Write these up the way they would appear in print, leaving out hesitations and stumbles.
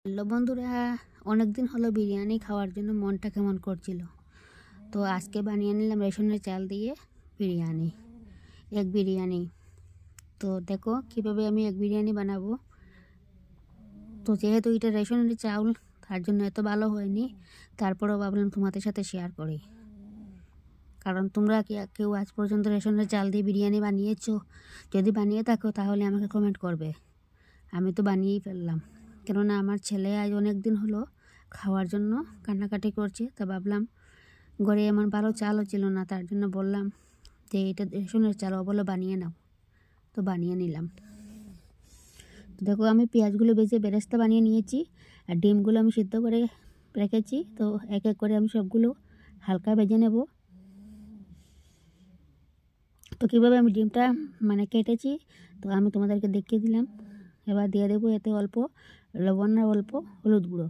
Hello বন্ধুরা, অনেক দিন হলো বিরিয়ানি খাওয়ার জন্য মনটা কেমন করছিল। তো আজকে বানিয়ে নিলাম রেশনের চাল দিয়ে বিরিয়ানি, এগ বিরিয়ানি। তো দেখো কীভাবে আমি এগ বিরিয়ানি বানাবো। তো যেহেতু এটা রেশনের চাউল, তার জন্য এত ভালো হয়নি, তারপরেও ভাবলাম তোমাদের সাথে শেয়ার করি। কারণ তোমরা কি কেউ আজ পর্যন্ত রেশনের চাল দিয়ে বিরিয়ানি বানিয়েছো? যদি বানিয়ে থাকো তাহলে আমাকে কমেন্ট করবে। আমি তো বানিয়েই ফেললাম, কেননা আমার ছেলে আজ অনেক দিন হলো খাওয়ার জন্য কান্নাকাটি করছে। তা ভাবলাম, ঘরে আমার ভালো চালও ছিল না, তার জন্য বললাম যে এটা রেশনের চাল, বলো বানিয়ে নাও। তো বানিয়ে নিলাম। তো দেখো আমি পেঁয়াজগুলো বেজে বেরেস্তা বানিয়ে নিয়েছি, আর ডিমগুলো আমি সিদ্ধ করে রেখেছি। তো এক এক করে আমি সবগুলো হালকা ভেজে নেব। তো কীভাবে আমি ডিমটা কেটেছি তো আমি তোমাদেরকে দেখিয়ে দিলাম। এবার দিয়ে দেবো এতে অল্প লবণ আর অল্প হলুদ গুঁড়ো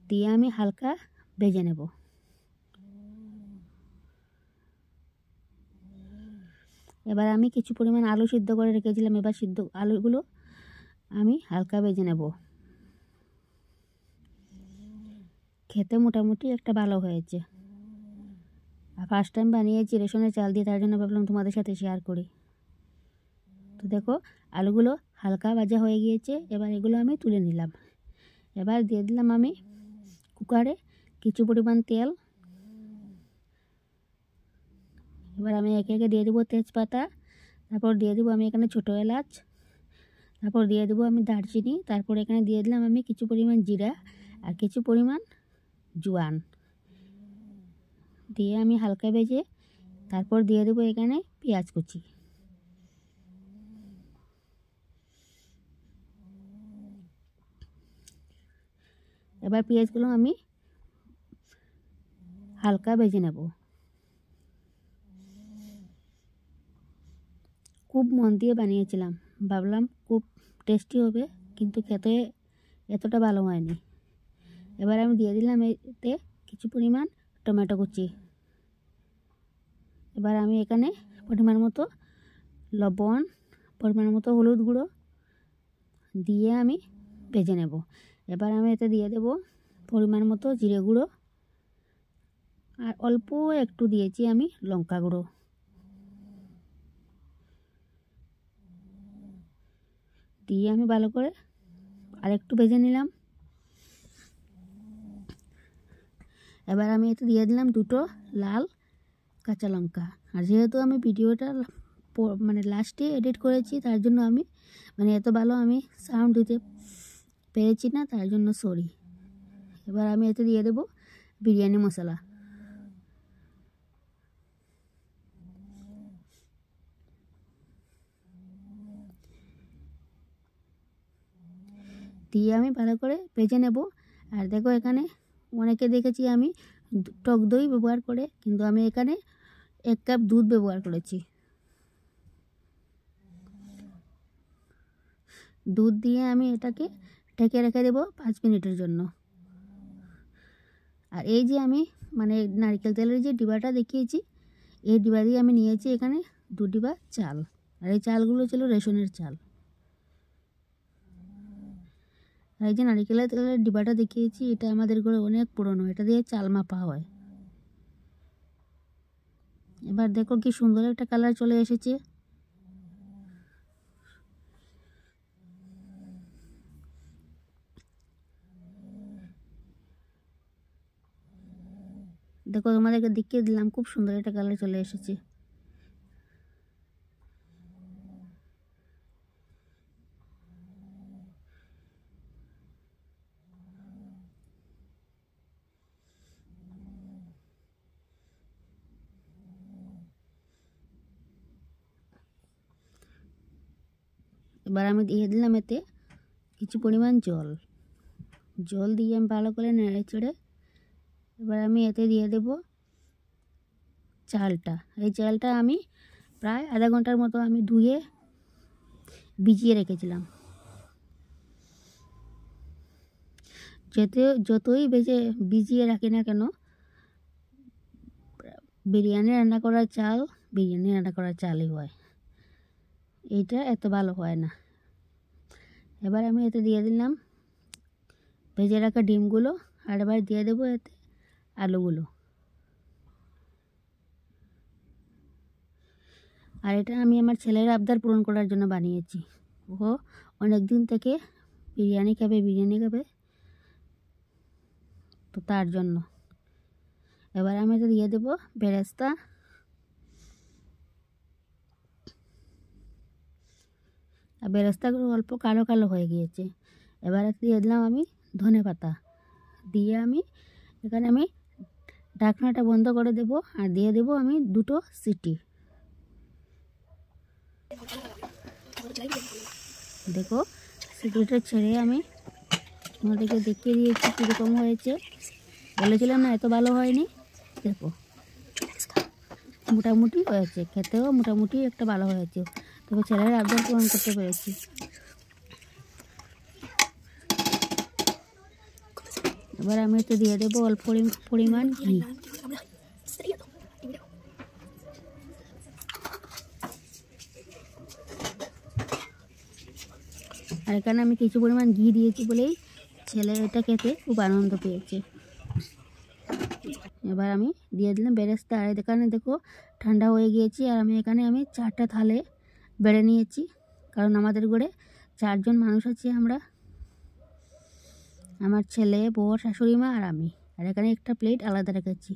দিয়ে আমি হালকা ভেজে নেব। এবার আমি কিছু পরিমাণ আলু সিদ্ধ করে রেখেছিলাম, এবার সিদ্ধ আলুগুলো আমি হালকা ভেজে নেব। খেতে মোটামুটি একটা ভালো হয়েছে। আর ফার্স্ট টাইম বানিয়েছি রেশনের চাল দিয়ে, তার জন্য ভাবলাম তোমাদের সাথে শেয়ার করি। তো দেখো আলুগুলো হালকা ভাজা হয়ে গিয়েছে, এবার এগুলো আমি তুলে নিলাম। এবার দিয়ে দিলাম আমি কুকারে কিছু পরিমাণ তেল। এবার আমি একে একে দিয়ে দেবো তেজপাতা, তারপর দিয়ে দেবো আমি এখানে ছোটো এলাচ, তারপর দিয়ে দেবো আমি দারচিনি, তারপর এখানে দিয়ে দিলাম আমি কিছু পরিমাণ জিরা আর কিছু পরিমাণ জোয়ান দিয়ে আমি হালকা ভেজে তারপর দিয়ে দেবো এখানে পেঁয়াজ কুচি। এবার পেঁয়াজগুলো আমি হালকা ভেজে নেব। খুব মন দিয়ে বানিয়েছিলাম, ভাবলাম খুব টেস্টি হবে, কিন্তু খেতে এতটা ভালো হয়নি। এবার আমি দিয়ে দিলাম এতে কিছু পরিমাণ টমেটো কুচি। এবার আমি এখানে পরিমাণ মতো লবণ, পরিমাণ মতো হলুদ গুঁড়ো দিয়ে আমি ভেজে নেব। এবার আমি এতে দিয়ে দেব পরিমাণ মতো জিরে গুঁড়ো, আর অল্প একটু দিয়েছি আমি লঙ্কা গুঁড়ো। দিয়ে আমি ভালো করে আরেকটু ভেজে নিলাম। এবার আমি এতে দিয়ে দিলাম দুটো লাল কাঁচা লঙ্কা। আর যেহেতু আমি ভিডিওটা লাস্টে এডিট করেছি, তার জন্য আমি এত ভালো আমি সাউন্ড দিতে পেরেছি না, তার জন্য সরি। এবার আমি এতে দিয়ে দেব বিরিয়ানি মশলা। দিয়ে আমি ভালো করে ভেজে নেব। আর দেখো এখানে অনেকে দেখেছি আমি টক দই ব্যবহার করে, কিন্তু আমি এখানে 1 কাপ দুধ ব্যবহার করেছি। দুধ দিয়ে আমি এটাকে ঢেকে রেখে দেব 5 মিনিটের জন্য। আর এই যে আমি নারকেল তেলের যে ডিবাটা দেখিয়েছি, এই ডিবা দিয়ে আমি নিয়েছি এখানে 2 ডিবা চাল। আর এই চালগুলো ছিল রেশনের চাল। আর এই যে নারকেলের তেলের ডিবাটা দেখিয়েছি, এটা আমাদের ঘরে অনেক পুরনো, এটা দিয়ে চাল মাপা হয়। এবার দেখো কি সুন্দর একটা কালার চলে এসেছে। দেখো তোমাদেরকে দেখিয়ে দিলাম, খুব সুন্দর একটা কালার চলে এসেছে। এবার আমি দিয়ে দিলাম এতে কিছু পরিমাণ জল দিয়ে আমি ভালো করে নেড়ে চেড়ে এবার আমি এতে দিয়ে দেব চালটা। এই চালটা আমি প্রায় আধা ঘন্টার মতো আমি ধুয়ে ভিজিয়ে রেখেছিলাম। যতই ভিজিয়ে রাখি না কেন, বিরিয়ানি রান্না করার চাল বিরিয়ানি রান্না করার চালই হয়, এটা এত ভালো হয় না। এবার আমি এতে দিয়ে দিলাম ভেজে রাখা ডিমগুলো আর এবার দিয়ে দেবো এতে আলুগুলো। আর এটা আমি আমার ছেলের আবদার পূরণ করার জন্য বানিয়েছি। ও অনেক দিন থেকে বিরিয়ানি খাবে, তো তার জন্য। এবার আমি তো দিয়ে দেবো বেরেস্তা। আর বেরেস্তাগুলো অল্প কালো কালো হয়ে গিয়েছে। এবারে দিয়ে দিলাম আমি ধনেপাতা। দিয়ে আমি এখানে ঢাকনাটা বন্ধ করে দেব আর দিয়ে দেব আমি 2টো সিটি। দেখো সিটিটা ছেড়ে আমি তোমাদেরকে দেখিয়ে দিয়েছি কীরকম হয়েছে। বলেছিলাম না এত ভালো হয়নি, দেখো মোটামুটি হয়েছে, খেতেও মোটামুটি একটা ভালো হয়েছে। তবে ছেলের আবদার পূরণ করতে পেরেছি। এবার আমি একটু দিয়ে দেবো অল্প পরিমাণ ঘি। আর এখানে আমি কিছু পরিমাণ ঘি দিয়েছি বলেই ছেলে এটা খেতে খুব আনন্দ পেয়েছে। এবার আমি দিয়ে দিলাম বেরেস্তা। আর এখানে দেখো ঠান্ডা হয়ে গিয়েছি। আর এখানে 4টা থালে বেড়ে নিয়েছি, কারণ আমাদের ঘরে 4 জন মানুষ আছি আমরা, আমার ছেলে, বউ, শাশুড়ি মা আর আমি। আর এখানে একটা প্লেট আলাদা রেখেছি।